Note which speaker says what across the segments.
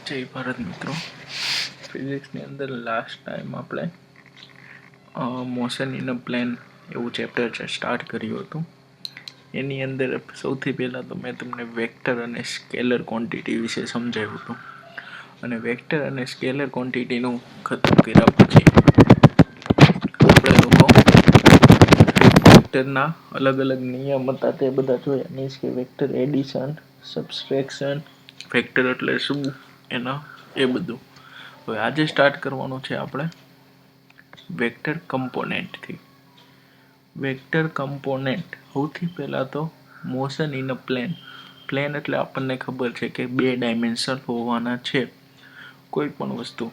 Speaker 1: જય ભારત મિત્રો. ફિઝિક્સની અંદર લાસ્ટ ટાઈમ આપણે મોશન ઇન અ પ્લેન એવું ચેપ્ટર સ્ટાર્ટ કર્યું હતું. એની અંદર સૌથી પહેલાં તો મેં તમને વેક્ટર અને સ્કેલર ક્વોન્ટિટી વિશે સમજાવ્યું હતું, અને વેક્ટર અને સ્કેલર ક્વોન્ટિટીનું ખતમ કર્યા પછી આપણે લોકો વેક્ટરના અલગ અલગ નિયમ હતા તે બધા જોયા. મીન્સ કે વેક્ટર એડિશન, સબસ્ટ્રેક્શન, વેક્ટર એટલે શું એના એ બધું. હવે આજે સ્ટાર્ટ કરવાનું છે આપણે વેક્ટર કમ્પોનેન્ટથી. વેક્ટર કમ્પોનેન્ટ સૌથી પહેલાં તો motion in a plane. Plane એટલે આપણને ખબર છે કે 2 ડાયમેન્શન હોવાના છે કોઈ પણ વસ્તુ.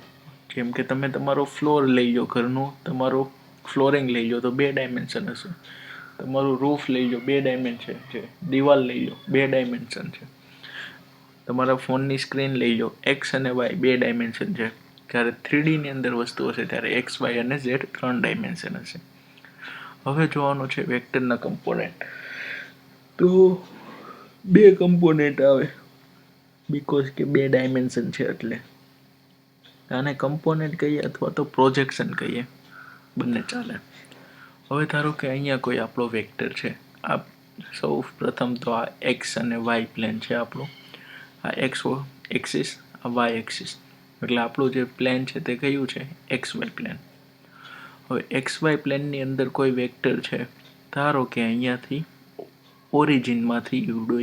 Speaker 1: જેમ કે તમે તમારો ફ્લોર લઈ લો, ઘરનું તમારું ફ્લોરિંગ લઈ લો તો 2 ડાયમેન્શન હશે. તમારું રૂફ લઈ લો 2 ડાયમેન્શન છે. દિવાલ લઈ લો 2 ડાયમેન્શન છે. તમારા ફોનની સ્ક્રીન લઈ લો, એક્સ અને વાય 2 ડાયમેન્શન છે. જ્યારે 3D ની અંદર વસ્તુ હશે ત્યારે એક્સ, વાય અને ઝેડ 3 ડાયમેન્શન હશે. હવે જોવાનું છે વેક્ટરના કમ્પોનેન્ટ. તો 2 કમ્પોનેન્ટ આવે, બીકોઝ કે 2 ડાયમેન્શન છે એટલે આને કમ્પોનેન્ટ કહીએ અથવા તો પ્રોજેક્શન કહીએ, બંને ચાલે. હવે ધારો કે અહીંયા કોઈ આપણો વેક્ટર છે. આ સૌ પ્રથમ તો આ એક્સ અને વાય પ્લેન છે આપણું. આ એક્સ એક્સિસ, આ વાય એક્સિસ, એટલે આપણું જે પ્લેન છે તે કયું છે? X Y plane. હવે એક્સ વાય પ્લેનની અંદર કોઈ વેક્ટર છે. ધારો કે અહીંયાથી ઓરિજિનમાંથી ઈવડો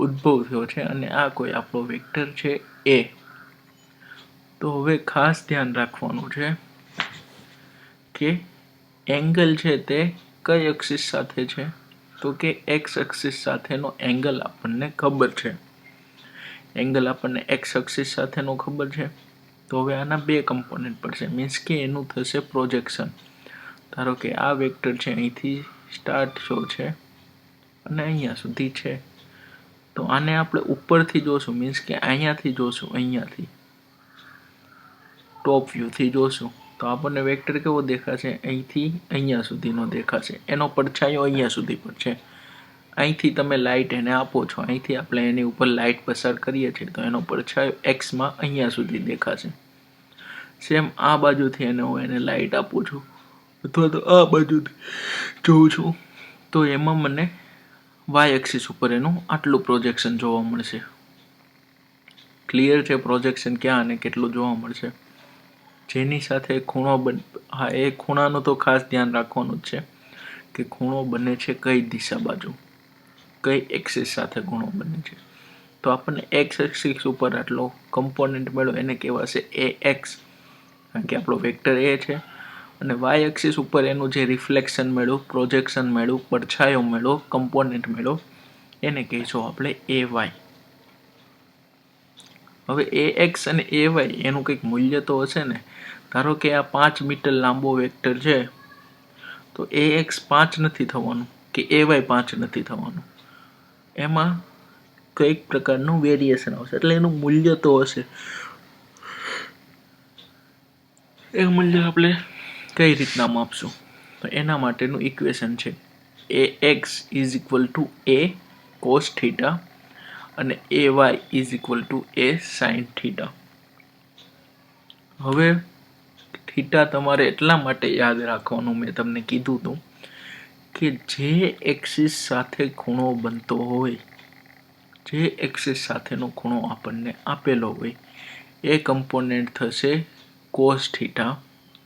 Speaker 1: ઉદ્ભવ થયો છે અને આ કોઈ આપણો વેક્ટર છે એ. તો હવે ખાસ ધ્યાન રાખવાનું છે કે એંગલ છે તે કઈ એક્સિસ સાથે છે? તો કે એક્સ એક્સિસ સાથેનો એંગલ આપણને ખબર છે. એંગલ આપણને એક્સ એક્સિસ સાથેનો ખબર છે. તો હવે આના 2 કમ્પોનેન્ટ પડશે, મીન્સ કે એનું થશે પ્રોજેક્શન. ધારો કે આ વેક્ટર છે, અહીંથી સ્ટાર્ટ શો છે અને અહીંયા સુધી છે. તો આને આપણે ઉપરથી જોશું, મીન્સ કે અહીંયાથી જોશું, અહીંયાથી ટોપ વ્યૂથી જોશું તો આપણને વેક્ટર કેવો દેખાશે? અહીંથી અહીંયા સુધીનો દેખાશે. એનો પડછાયો અહીંયા સુધી પર છે. અહીંથી તમે લાઇટ એને આપો છો, અહીંથી આપણે એની ઉપર લાઇટ પસાર કરીએ છીએ તો એનો પડછાયો એક્સમાં અહીંયા સુધી દેખાશે. સેમ આ બાજુથી હું એને લાઇટ આપું છું અથવા તો આ બાજુથી જોઉં છું તો એમાં મને વાય એક્સિસ ઉપર એનું આટલું પ્રોજેક્શન જોવા મળશે. ક્લિયર છે પ્રોજેક્શન ક્યાં અને કેટલું જોવા મળશે? જેની સાથે ખૂણો હા, એ ખૂણાનું તો ખાસ ધ્યાન રાખવાનું જ છે કે ખૂણો બને છે કઈ દિશા બાજુ, કઈ એક્સિસ સાથે ખૂણો બને છે. તો આપણને એક્સ એક્સિસ ઉપર આટલો કમ્પોનેન્ટ મળ્યો, એને કહેવાશે એ એક્સ, કારણ કે આપણો વેક્ટર એ છે. અને વાય એક્સિસ ઉપર એનું જે રિફ્લેક્શન મળ્યું, પ્રોજેક્શન મળ્યું, પડછાયો મળ્યો, કમ્પોનેન્ટ મળ્યો, એને કહીશું આપણે એ વાય. હવે એ એક્સ અને એ વાય એનું કંઈક મૂલ્ય તો હશે ને. ધારો કે આ 5 મીટર લાંબો વેક્ટર છે તો એ એક્સ 5 નથી થવાનું કે એ વાય 5 નથી થવાનું. એમાં કઈક પ્રકારનું વેરિએશન આવશે, એટલે એનું મૂલ્ય તો હશે. એ મૂલ્ય આપણે કઈ રીતના માપશું? તો એના માટેનું ઇક્વેશન છે A X is equal to A cos theta અને A Y is equal to A sine theta. હવે થીટા તમારે એટલા માટે યાદ રાખવાનું, મેં તમને કીધું હતું કે જે એક્સિસ સાથે ખૂણો બનતો હોય, જે એક્સિસ સાથેનો ખૂણો આપણને આપેલો હોય, એ કમ્પોનેન્ટ થશે કોસ થીટા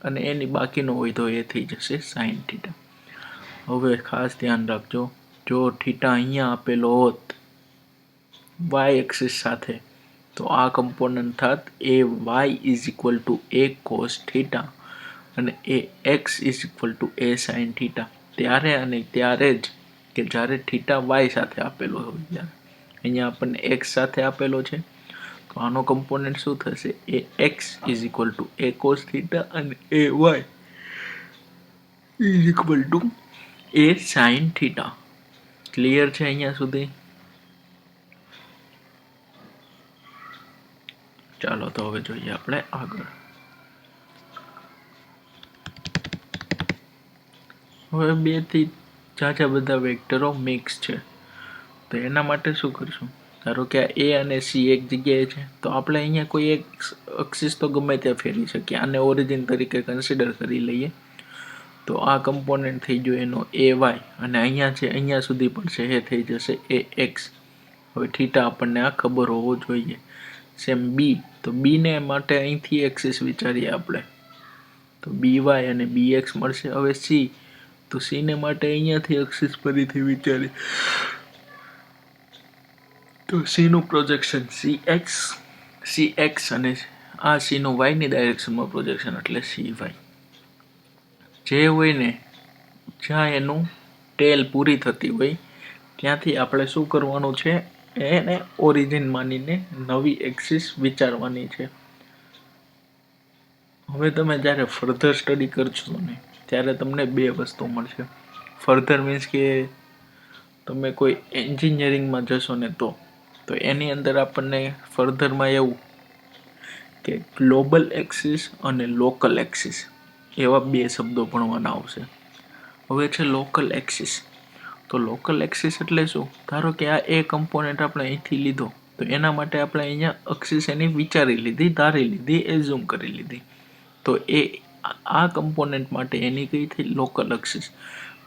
Speaker 1: અને એની બાકીનો હોય તો એ થઈ જશે સાઇન થીટા. હવે ખાસ ધ્યાન રાખજો, જો થીટા અહીંયા આપેલો હોત વાય એક્સિસ સાથે તો આ કમ્પોનન્ટ થાત A Y is equal to A cos theta અને A X is equal to A sine theta. ત્યારે અને ત્યારે જ કે જ્યારે થીટા વાય સાથે આપેલો હોય. ત્યારે અહીંયા આપણને એક્સ સાથે આપેલો છે તો આનો કમ્પોનન્ટ શું થશે? A X is equal to A cos theta અને A Y is equal to A sine theta. Clear છે અહીંયા સુધી? ચાલો તો હવે જોઈએ આપણે આગળ. હવે 2 થી ઝાઝા બધા વેક્ટરો મિક્સ છે તો એના માટે શું કરશું? ધારો કે આ એ અને સી એક જગ્યાએ છે, તો આપણે અહીંયા કોઈ એક એક્સિસ તો ગમે ત્યાં ફેરવી શકીએ. આને ઓરિજિન તરીકે કન્સિડર કરી લઈએ. તો આ કમ્પોનન્ટ થઈ ગયો એનો એ વાય, અને અહીંયા છે અહીંયા સુધી પણ છે એ થઈ જશે એ એક્સ. હવે થીટા આપણને આ ખબર હોવો જોઈએ. સેમ બી, તો બીને માટે અહીંથી એક્સિસ વિચારીએ આપણે, તો બી વાય અને બી એક્સ મળશે. હવે સી, તો સીને માટે અહીંયાથી એક્સિસ ફરીથી વિચારીએ, તો સીનું પ્રોજેક્શન સી એક્સ અને આ સીનું વાયની ડાયરેક્શનમાં પ્રોજેક્શન એટલે સી વાય. જે હોય ને જ્યાં એનું ટેલ પૂરી થતી હોય ત્યાંથી આપણે શું કરવાનું છે, એને ઓરિજિન માનીને નવી એક્સિસ વિચારવાની છે. હવે તમે જ્યારે ફર્ધર સ્ટડી કરશો ને ત્યારે તમને બે વસ્તુ મળશે. ફર્ધર મીન્સ કે તમે કોઈ એન્જિનિયરિંગમાં જશો ને તો એની અંદર આપણને ફર્ધરમાં એવું કે ગ્લોબલ એક્સિસ અને લોકલ એક્સિસ એવા બે શબ્દો ભણવાના આવશે. હવે છે લોકલ એક્સિસ. તો લોકલ એક્સિસ એટલે શું? ધારો કે આ એ કમ્પોનન્ટ આપણે અહીંથી લીધો, તો એના માટે આપણે અહીંયા એક્સિસ એની વિચારી લીધી, ધારી લીધી, એઝ્યુમ કરી લીધી. તો એ આ કમ્પોનન્ટ માટે એની કઈ થઈ લોકલ એક્સિસ.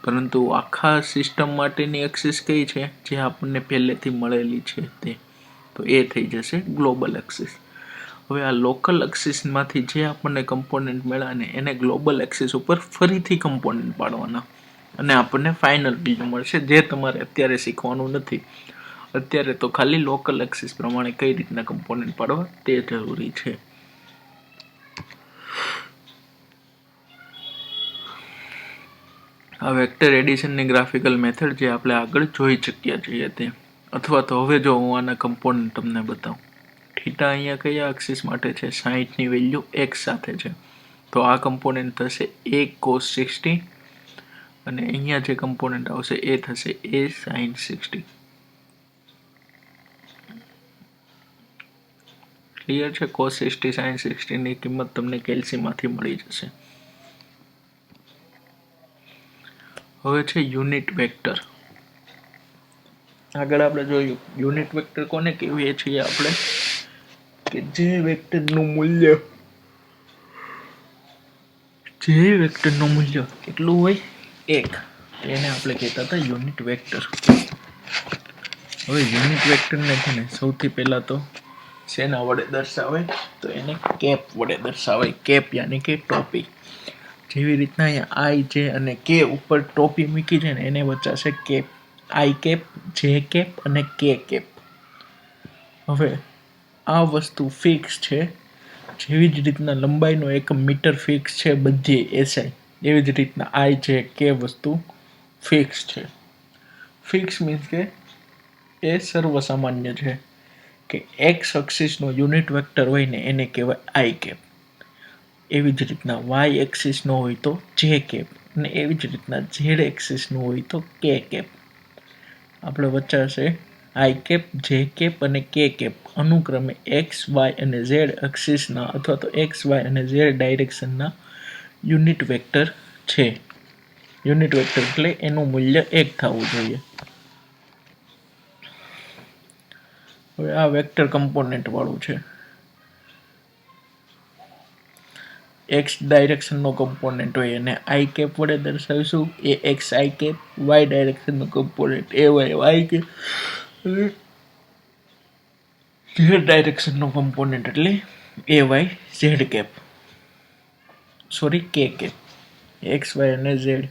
Speaker 1: પરંતુ આખા સિસ્ટમ માટેની એક્સિસ કઈ છે, જે આપણને પહેલેથી મળેલી છે તે, તો એ થઈ જશે ગ્લોબલ એક્સિસ. હવે આ લોકલ એક્સિસમાંથી જે આપણને કમ્પોનન્ટ મળ્યા ને એને ગ્લોબલ એક્સિસ ઉપર ફરીથી કમ્પોનન્ટ પાડવાના, અને આપણને ફાઇનલ વેલ્યુ મળશે, જે તમારે અત્યારે શીખવાનું નથી. અત્યારે તો ખાલી લોકલ એક્સિસ પ્રમાણે કઈ રીતના કમ્પોનન્ટ પાડવા તે જરૂરી છે. આ વેક્ટર એડિશનની ગ્રાફિકલ મેથડ જે આપણે આગળ જોઈ ચૂક્યા છીએ તે, અથવા તો હવે જો હું આના કમ્પોનન્ટ તમને બતાવું. થીટા અહીંયા કયા એક્સિસ માટે છે? 60ની વેલ્યુ x સાથે છે, તો આ કમ્પોનન્ટ થશે a cos 60, અને અહીંયા જે કમ્પોનન્ટ આવશે એ થશે a sin 60. ક્લિયર છે? cos 60 sin 60 ની કિંમત તમને કેલ્સીમાંથી મળી જશે. હવે છે યુનિટ વેક્ટર. આગળ આપણે જોયું યુનિટ વેક્ટર કોને કહેવાય છીએ આપણે, કે જે વેક્ટરનું મૂલ્ય કેટલું હોય? 1. એને આપણે કહેતા હતા યુનિટ વેક્ટર. હવે યુનિટ વેક્ટરને છે ને સૌથી પહેલા તો શેના વડે દર્શાવે? તો એને કેપ વડે દર્શાવે. કેપ યાની કે ટોપી. જેવી રીતના અહીંયા આઈ જે અને કે ઉપર ટોપી મૂકી છે ને એને વચાશે cap. I cap, J cap અને કે કેપ. હવે આ વસ્તુ ફિક્સ છે. જેવી જ રીતના લંબાઈનો એકમ મીટર ફિક્સ છે બધી એસઆઈ, એવી જ રીતના આઈ જે કે વસ્તુ ફિક્સ છે. ફિક્સ મીન્સ કે એ સર્વસામાન્ય છે, કે એક્સ એક્સિસનો યુનિટ વેક્ટર હોય ને એને કહેવાય આઈ કેપ. એવી જ રીતના વાય એક્સિસનો હોય તો જે કેપ, અને એવી જ રીતના ઝેડ એક્સિસનું હોય તો કે કેપ. આપણે વચ્ચે આઈ કેપ, જે કેપ અને કે કેપ અનુક્રમે એક્સ, વાય અને ઝેડ એક્સિસના અથવા તો એક્સ, વાય અને ઝેડ ડાયરેક્શનના યુનિટ વેક્ટર છે. યુનિટ વેક્ટર એટલે એનું મૂલ્ય 1 થવું જોઈએ. હવે આ વેક્ટર કમ્પોનન્ટ વાળું છે. એક્સ ડાયરેક્શનનો કમ્પોનન્ટ હોય એને આઈ કેપ વડે દર્શાવીશું, A X I cap. Y ડાયરેક્શનનો component A Y Y cap. Z ડાયરેક્શનનો કમ્પોનન્ટ એટલે A Y Z cap, sorry K cap. X Y અને ઝેડ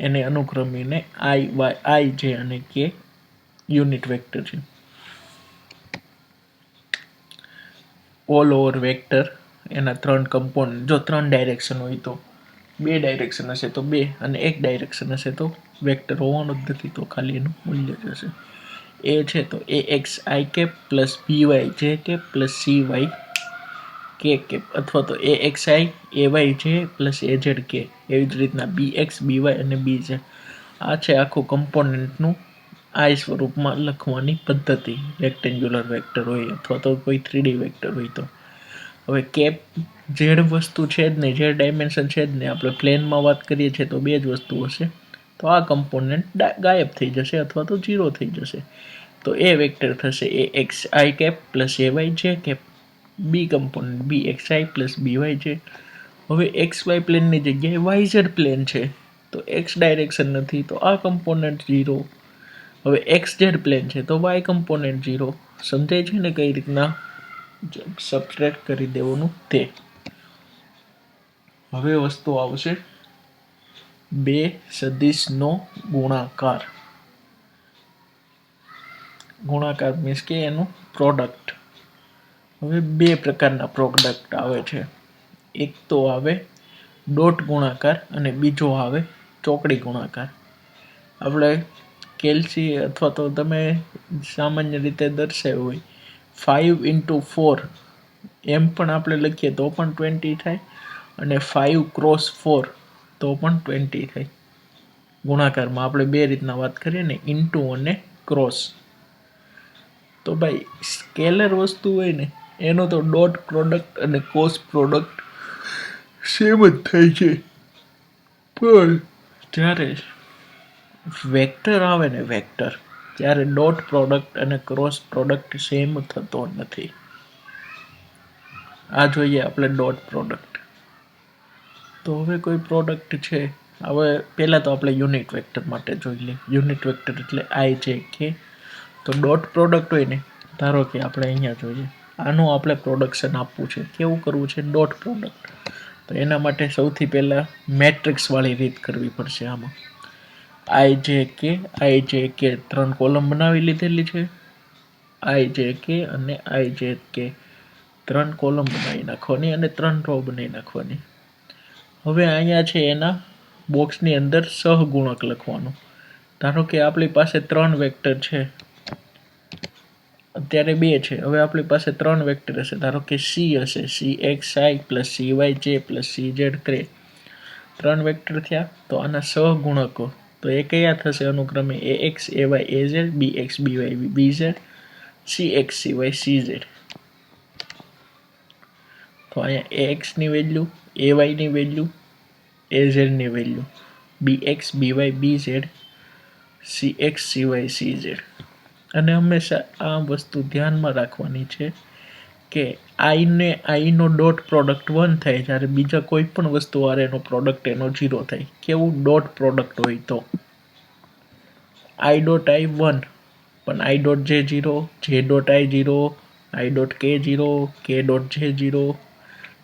Speaker 1: એને અનુક્રમીને આઈ વાય આઈ જે અને કે યુનિટ વેક્ટર છે. ઓલ ઓવર વેક્ટર એના 3 component, જો 3 ડાયરેક્શન હોય તો 2 ડાયરેક્શન હશે તો 2, અને 1 ડાયરેક્શન હશે તો વેક્ટર હોવાનું જ નથી, તો ખાલી એનું મૂલ્ય જ હશે. એ છે તો A X I cap plus B Y J cap plus C Y K cap, અથવા તો A X I A Y J plus A Z K. એવી જ રીતના બી એક્સ, બી વાય અને બી ઝેડ. આ છે આખું કમ્પોનન્ટનું આઈ સ્વરૂપમાં લખવાની પદ્ધતિ. રેક્ટેન્ગ્યુલર વેક્ટર હોય અથવા તો કોઈ 3D વેક્ટર હોય તો. હવે કેપ ઝેડ વસ્તુ છે જ નહીં, ઝેડ ડાયમેન્શન છે જ નહીં. આપણે પ્લેનમાં વાત કરીએ છીએ તો 2 જ વસ્તુ હશે, તો આ કમ્પોનન્ટ ગાયબ થઈ જશે અથવા તો 0 થઈ જશે. તો એ વેક્ટર થશે A X I cap plus A Y J cap, B component B X I plus B Y J. હવે એક્સ વાય પ્લેનની જગ્યાએ વાય ઝેડ પ્લેન છે, તો એક્સ ડાયરેક્શન નથી તો આ કમ્પોનન્ટ 0. હવે એક્સ ઝેડ પ્લેન છે તો વાય કમ્પોનન્ટ 0. સમજાય છે ને કઈ રીતના સબટ્રેક્ટ કરી દેવાનું તે. હવે વસ્તુ આવશે બે સદિશનો ગુણાકાર. ગુણાકાર મીન્સ કે એનું પ્રોડક્ટ. હવે બે પ્રકારના પ્રોડક્ટ આવે છે. એક તો આવે ડોટ ગુણાકાર અને બીજો આવે ચોકડી ગુણાકાર. આપણે કેલ્સી અથવા તો તમે સામાન્ય રીતે દર્શાવ્યું હોય 5 × 4 એમ પણ આપણે લખીએ તો પણ 20 થાય, અને 5 × 4 તો પણ 20 થાય. ગુણાકારમાં આપણે બે રીતના વાત કરીએ ને, ઇન્ટુ અને ક્રોસ. તો ભાઈ સ્કેલર વસ્તુ હોય ને એનો તો ડોટ પ્રોડક્ટ અને ક્રોસ પ્રોડક્ટ સેમ જ થાય છે, પણ જ્યારે વેક્ટર આવે ને વેક્ટર, ત્યારે ડોટ પ્રોડક્ટ અને ક્રોસ પ્રોડક્ટ સેમ થતો નથી. આ જોઈએ આપણે ડોટ પ્રોડક્ટ. તો હવે કોઈ પ્રોડક્ટ છે, હવે પહેલાં તો આપણે યુનિટ વેક્ટર માટે જોઈ લઈએ. યુનિટ વેક્ટર એટલે આઈ જે કે. તો ડોટ પ્રોડક્ટ હોય ને, ધારો કે આપણે અહીંયા જોઈએ, આનું આપણે પ્રોડક્શન આપવું છે. કેવું કરવું છે? Dot product. તો એના માટે સૌથી પહેલાં મેટ્રિક્સવાળી રીત કરવી પડશે. આમાં આઈ જે કે 3 કોલમ બનાવી લીધેલી છે. આઈ જે કે અને આઈ જે કે 3 કોલમ બનાવી નાખવાની અને 3 રો બનાવી નાખવાની. હવે અહીંયા છે એના બોક્સની અંદર સહગુણક લખવાનું. ધારો કે આપણી પાસે 3 વેક્ટર છે, અત્યારે 2 છે. હવે આપણી પાસે 3 વેક્ટર હશે. ધારો કે સી હશે, C X I plus C Y J plus C Z ક્રે. 3 વેક્ટર થયા. તો આના સહગુણકો તો એ કયા થશે? અનુક્રમે A X A Y A Z, B X B Y B Z, C X C Y C Z. તો અહીંયા એ એક્સની વેલ્યુ, એ વાયની વેલ્યુ, એ ઝેડની value, B X B Y B Z, C X C Y C Z. અને હંમેશા આ વસ્તુ ધ્યાનમાં રાખવાની છે કે આઈનો ડોટ પ્રોડક્ટ 1 થાય જ્યારે બીજા કોઈ પણ વસ્તુ વાળે એનો પ્રોડક્ટ એનો 0 થાય. કેવું? ડોટ પ્રોડક્ટ હોય તો આઈ ડોટ આઈ 1, પણ આઈ ડોટ જે 0, જે ડોટ આઈ 0, આઈ ડોટ કે 0, કે ડોટ જે 0.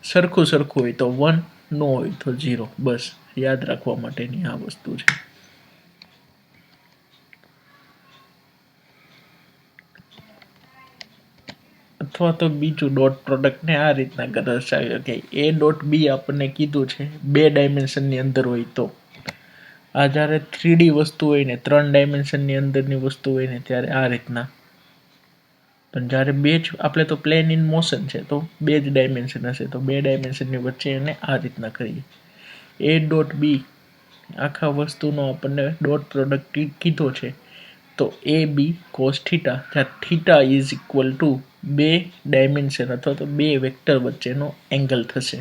Speaker 1: સરખું હોય તો 1, ન હોય તો 0. બસ યાદ રાખવા માટેની આ વસ્તુ છે. અથવા તો બીજું ડોટ પ્રોડક્ટને આ રીતના દર્શાવ્યો કે એ ડોટ બી આપણને કીધું છે 2 ડાયમેન્શનની અંદર હોય તો. આ જ્યારે 3D વસ્તુ હોય ને, 3 ડાયમેન્શનની અંદરની વસ્તુ હોય ને, ત્યારે આ રીતના. પણ જ્યારે આપણે તો પ્લેન ઇન મોશન છે તો 2 જ ડાયમેન્શન હશે, તો 2 ડાયમેન્શનની વચ્ચે એને આ રીતના કરીએ. એ ડોટ બી આખા વસ્તુનો આપણને ડોટ પ્રોડક્ટ કીધો છે, તો એ બી કોસ થીટા, જ્યાં theta is equal two 2 dimension અથવા તો 2 વેક્ટર વચ્ચેનો એંગલ થશે.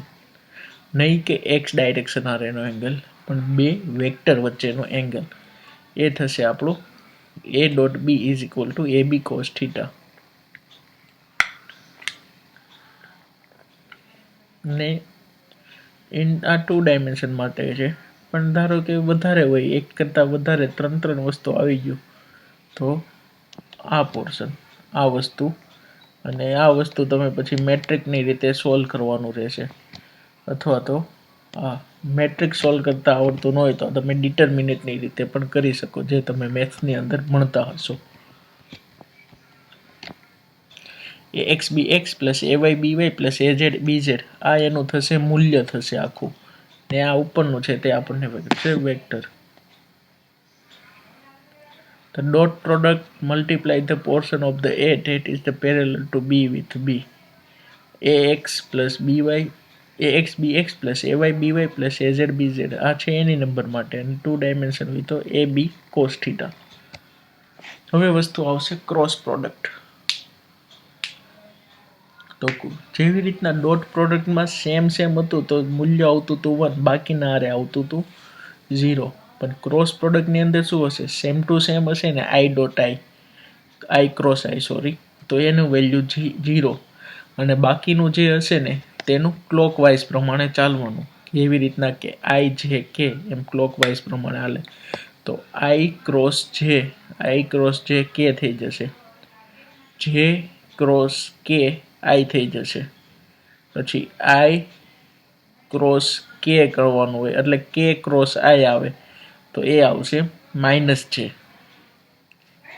Speaker 1: નહીં કે એક્સ ડાયરેક્શન આરેનો એંગલ, પણ 2 વેક્ટર વચ્ચેનો એંગલ. એ થશે આપણું A dot B is equal to A B cos theta. ને આ 2 ડાયમેન્શન માટે છે, પણ ધારો કે વધારે હોય, એક કરતાં વધારે 3 વસ્તુ આવી ગયું, તો આ પોર્શન, આ વસ્તુ, અને આ વસ્તુ તમે પછી મેટ્રિકની રીતે સોલ્વ કરવાનું રહેશે. અથવા તો મેટ્રિક સોલ્વ કરતાં આવડતું ન હોય તો તમે ડિટર્મિનેટની રીતે પણ કરી શકો, જે તમે મેથ્સની અંદર ભણતા હશો. A X B X plus A Y B Y plus A Z B Z, આ એનું થશે મૂલ્ય થશે આખું. ને આ ઉપરનું છે તે આપણને છે vector. The dot product multiply the portion of the A that is the parallel to B with B. AX plus BY, AX BX plus AY BY plus AZ BZ. આ છે એની નંબર માટે, અને 2 ડાયમેન્શન હોય તો AB cos theta. હવે વસ્તુ આવશે cross product. તો જેવી રીતના ડોટ પ્રોડક્ટમાં સેમ હતું તો મૂલ્ય આવતું હતું 1, બાકીના આરે આવતું હતું 0. પણ ક્રોસ પ્રોડક્ટની અંદર શું હશે? સેમ ટુ સેમ હશે ને, આઈ ડોટ આઈ. આઈ ક્રોસ આઈ સોરી, તો એનું વેલ્યુ 0 અને બાકીનું જે હશે ને તેનું ક્લોકવાઇઝ પ્રમાણે ચાલવાનું. એવી રીતના કે આઈ જે કે એમ ક્લોકવાઇઝ પ્રમાણે હાલે. તો આઈ ક્રોસ જે કે થઈ જશે, જે ક્રોસ કે આઈ થઈ જશે. પછી આઈ ક્રોસ કે કરવાનું હોય એટલે કે ક્રોસ આઈ આવે તો એ આવશે માઇનસ જે,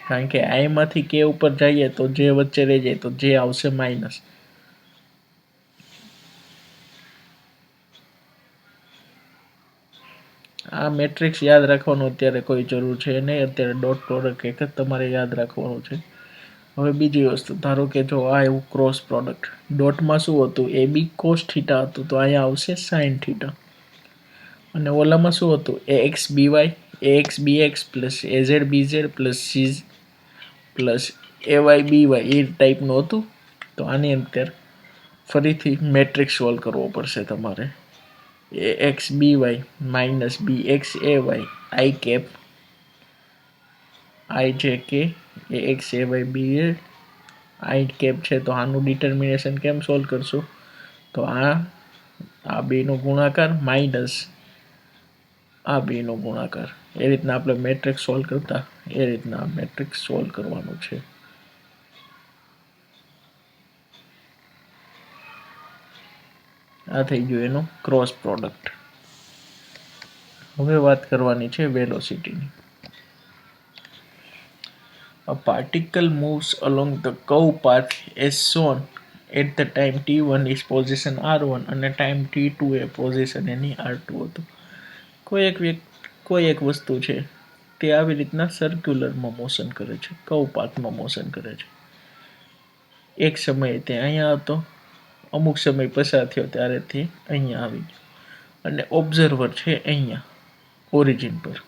Speaker 1: કારણ કે આઈ માંથી કે ઉપર જઈએ તો જે વચ્ચે રહી જાય તો જે આવશે માઇનસ. આ મેટ્રિક્સ યાદ રાખવાનું અત્યારે કોઈ જરૂર છે નહીં, અત્યારે ડોટ પ્રોડક્ટ એક જ તમારે યાદ રાખવાનું છે. હવે બીજી વસ્તુ, ધારો કે જો આ એવું ક્રોસ પ્રોડક્ટ ડોટમાં શું હતું, એ બી કોસ થીટા હતું તો અહીંયા આવશે સાઇન થીટા, અને ઓલામાં શું હતું, A X B Y X B X plus A Z B Z plus C plus A Y B Y એ ટાઈપનું હતું. તો આની અંદર ફરીથી મેટ્રિક્સ સોલ્વ કરવો પડશે તમારે. A X B Y minus B X A Y I cap I J K A x એવાય B A I cap છે. તો આનું ડિટર્મિનેશન કેમ સોલ્વ કરશું, તો આ બેનો ગુણાકાર માઇનસ આ બેનો ગુણાકાર, એ રીતના આપણે મેટ્રિક્સ સોલ્વ કરતા એ રીતના મેટ્રિક્સ સોલ્વ કરવાનું છે. આ થઈ ગયું એનું ક્રોસ પ્રોડક્ટ. હવે વાત કરવાની છે વેલોસિટીની. A particle moves along the curve path as shown at the time t1 is position r1 અને time t2 એ position એની r2 હતું. કોઈ એક વસ્તુ છે તે આવી રીતના સર્ક્યુલરમાં મોશન કરે છે, કર્વ પાથમાં મોશન કરે છે. એક સમયે તે અહીંયા હતો, અમુક સમય પસાર થયો ત્યારે તે અહીંયા આવી ગયો, અને ઓબ્ઝર્વર છે અહીંયા ઓરિજિન પર.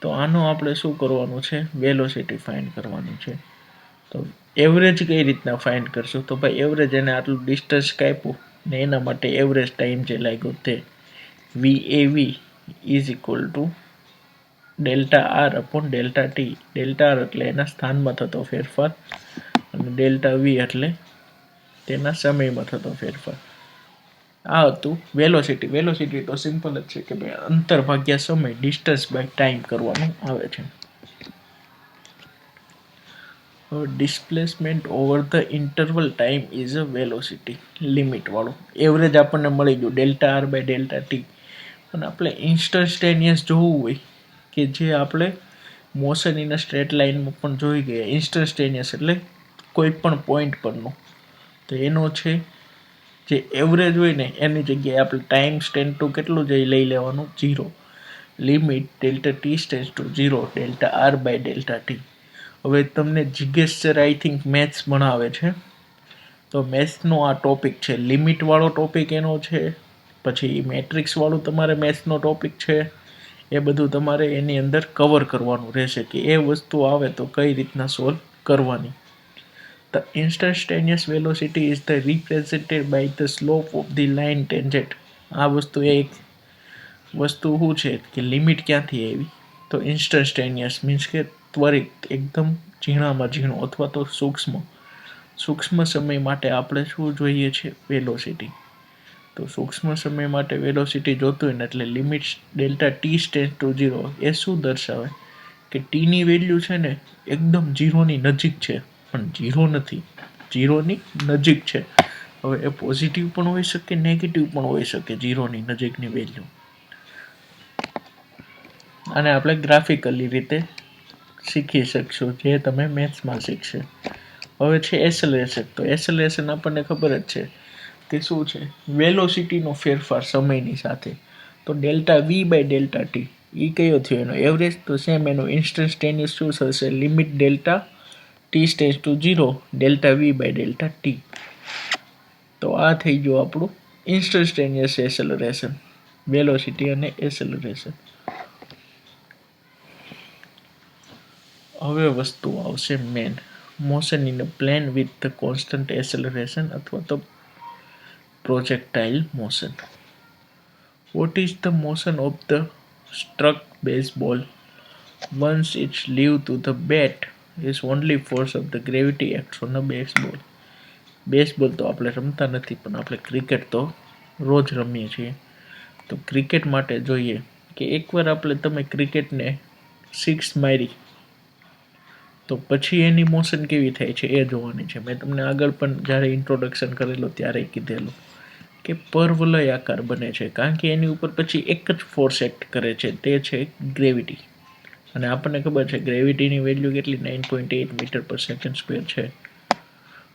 Speaker 1: તો આનો આપણે શું કરવાનું છે, વેલોસિટી ફાઇન્ડ કરવાની છે. તો એવરેજ કઈ રીતના ફાઇન્ડ કરશું, તો ભાઈ એવરેજ એને આટલું ડિસ્ટન્સ કાપ્યું ને એના માટે એવરેજ ટાઈમ જે લાગ્યો તે V is equal to delta R upon delta T. Delta R એટલે એના સ્થાનમાં થતો ફેરફાર અને ડેલ્ટા વી એટલે તેના સમયમાં થતો ફેરફાર. આ હતું વેલોસિટી. વેલોસિટી તો સિમ્પલ જ છે કે ભાઈ અંતર ભાગ્યા સમય, ડિસ્ટન્સ બાય ટાઈમ કરવાનું આવે છે. Displacement over the interval time is a velocity, limit વાળું. એવરેજ આપણને મળી ગયું delta R by delta T, અને આપણે ઇન્સ્ટન્ટેનિયસ જોવું હોય કે જે આપણે મોશન ઇન સ્ટ્રેટ લાઇનમાં પણ જોઈ ગયા. ઇન્સ્ટન્ટેનિયસ એટલે કોઈ પણ પોઈન્ટ પરનું, તો એનો છે જે એવરેજ હોય ને એની જગ્યાએ આપણે ટાઈમ સ્ટેન્ડ ટુ કેટલું લઈ લેવાનું, 0. Limit delta T stand to 0 delta R by delta T. હવે તમને જીગેશ સર આઈ થિંક મેથ્સ ભણાવે છે, તો મેથ્સનો આ ટોપિક છે, લિમિટવાળો ટોપિક એનો છે, પછી મેટ્રિક્સવાળું તમારે મેથ્સનો ટોપિક છે. એ બધું તમારે એની અંદર કવર કરવાનું રહેશે કે એ વસ્તુ આવે તો કઈ રીતના સોલ્વ કરવાની. The instantaneous velocity is the represented by the slope of the line tangent. આ વસ્તુ એક વસ્તુ શું છે કે લિમિટ ક્યાંથી આવી, તો ઇન્સ્ટન્ટેનિયસ મીન્સ કે ત્વરિત, એકદમ ઝીણામાં ઝીણું અથવા તો સૂક્ષ્મ સમય માટે આપણે શું જોઈએ છે, વેલોસિટી. તો સૂક્ષ્મ સમય માટે વેલોસિટી જોતું હોય ને એટલે limit delta T stand to 0 એ શું દર્શાવે કે ટીની વેલ્યુ છે ને એકદમ 0ની નજીક છે, પણ 0 નથી, 0ની નજીક છે. હવે એ પોઝિટિવ પણ હોઈ શકે, નેગેટિવ પણ હોઈ શકે 0ની નજીકની વેલ્યુ. અને આપણે ગ્રાફિકલી રીતે શીખી શકશું, જે તમે મેથ્સમાં શીખશે. હવે છે એસેલરેશન. તો એસેલરેશન આપણને ખબર જ છે કે શું છે, વેલોસિટીનો ફેરફાર સમયની સાથે. તો delta V by delta T એ કયો થયો એનો એવરેજ, તો સેમ એનો ઇન્સ્ટન્ટેનિયસ શું થશે, limit delta T stand to 0 delta V by delta T. તો આ થઈ ગયું આપણું ઇન્સ્ટન્ટેનિયસ એસેલરેશન, વેલોસિટી અને એસેલરેશન. હવે વસ્તુ આવશે main, motion in a plane with the constant acceleration અથવા તો projectile motion. What is the motion of the struck baseball once it's leave to the bat is only force of the gravity acts on a baseball. Baseball તો આપણે રમતા નથી, પણ આપણે cricket તો રોજ રમીએ છીએ. તો ક્રિકેટ માટે જોઈએ કે એકવાર તમે ક્રિકેટને સિક્સ મારી તો પછી એની મોશન કેવી થાય છે એ જોવાની છે. મેં તમને આગળ પણ જ્યારે ઇન્ટ્રોડક્શન કરેલો ત્યારે કીધેલું કે પરવલય આકાર બને છે, કારણ કે એની ઉપર પછી એક જ ફોર્સ એક્ટ કરે છે, તે છે ગ્રેવિટી. અને આપણને ખબર છે ગ્રેવિટીની વેલ્યુ કેટલી 9.8 મીટર પર સેકન્ડ સ્ક્વેર છે.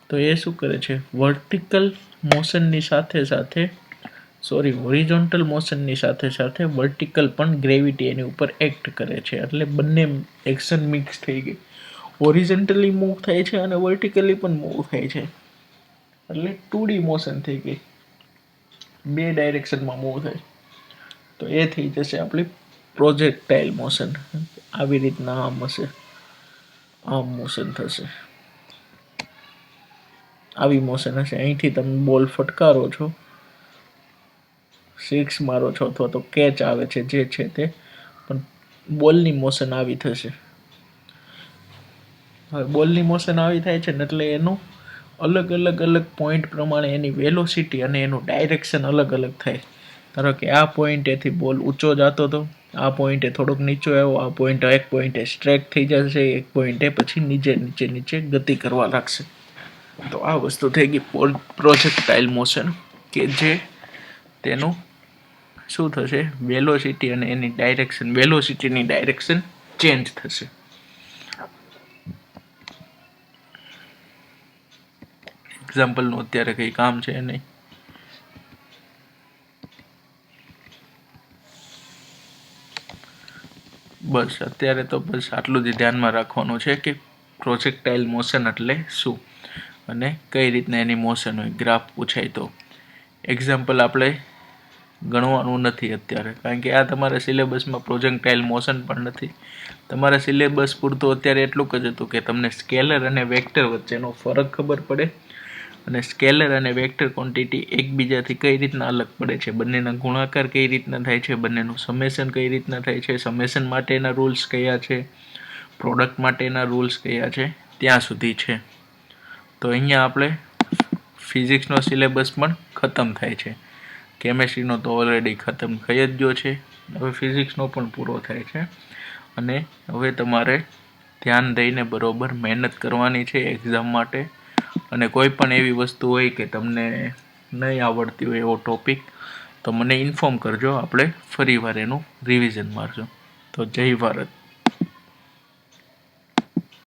Speaker 1: તો એ શું કરે છે, વર્ટિકલ મોશનની સાથે સાથે હોરિઝોન્ટલ મોશનની સાથે સાથે વર્ટિકલ પણ ગ્રેવિટી એની ઉપર એક્ટ કરે છે. એટલે બંને એક્શન મિક્સ થઈ ગઈ, હોરિઝોન્ટલી મૂવ થાય છે અને વર્ટિકલી પણ મૂવ થાય છે. એટલે 2D મોશન થઈ ગઈ, બે ડાયરેક્શનમાં મૂવ થાય. તો એ થઈ જશે આપણી પ્રોજેક્ટાઇલ મોશન. આવી રીતના આમ હશે, આમ મોશન થશે, આવી મોશન હશે. અહીંથી તમે બોલ ફટકારો છો, સિક્સ મારો છો અથવા તો કેચ આવે છે જે છે તે, પણ બોલની મોશન આવી થશે. હવે બોલની મોશન આવી થાય છે ને એટલે એનું અલગ અલગ પોઈન્ટ પ્રમાણે એની વેલોસિટી અને એનું ડાયરેક્શન અલગ અલગ થાય. ધારો કે આ પોઈન્ટેથી બોલ ઊંચો જતો હતો, આ પોઈન્ટે થોડોક નીચો આવ્યો, આ એક પોઈન્ટે સ્ટ્રેક થઈ જશે, એક પોઈન્ટે પછી નીચે ગતિ કરવા લાગશે. તો આ વસ્તુ થઈ ગઈ પ્રોજેક્ટાઇલ મોશન, કે જે તેનું શું થશે, વેલોસિટી અને એની ડાયરેક્શન, વેલોસિટીની ડાયરેક્શન ચેન્જ થશે. એક્ઝામ્પલનું અત્યારે કંઈ કામ છે નહીં. બસ અત્યારે તો બસ આટલું જ ધ્યાનમાં રાખવાનું છે કે પ્રોજેક્ટાઇલ મોશન એટલે શું અને કઈ રીતના એની મોશન હોય. ગ્રાફ પૂછાય તો એક્ઝામ્પલ આપણે ગણવાનું નથી અત્યારે, કારણ કે આ તમારા સિલેબસમાં પ્રોજેક્ટાઇલ મોશન પણ નથી. તમારા સિલેબસ પૂરતું અત્યારે એટલું જ હતું કે તમને સ્કેલર અને વેક્ટર વચ્ચેનો ફરક ખબર પડે, અને સ્કેલર અને વેક્ટર ક્વોન્ટિટી એકબીજાથી કઈ રીતના અલગ પડે છે, બંનેના ગુણાકાર કઈ રીતના થાય છે, બંનેનું સમેશન કઈ રીતના થાય છે, સમેશન માટેના રૂલ્સ કયા છે, પ્રોડક્ટ માટેના રૂલ્સ કયા છે, ત્યાં સુધી છે. તો અહીંયા આપણે ફિઝિક્સનો સિલેબસ પણ ખતમ થાય છે. કેમેસ્ટ્રીનો તો ઓલરેડી ખતમ થઈ જ ગયો છે, હવે ફિઝિક્સનો પણ પૂરો થાય છે. અને હવે તમારે ધ્યાન દઈને બરોબર મહેનત કરવાની છે એક્ઝામ માટે. અને કોઈ પણ એવી વસ્તુ હોય કે તમને નહીં આવડતી હોય એવો ટોપિક, તો મને ઇન્ફોર્મ કરજો, આપણે ફરીવાર એનું રિવિઝન મારજો. તો જય ભારત.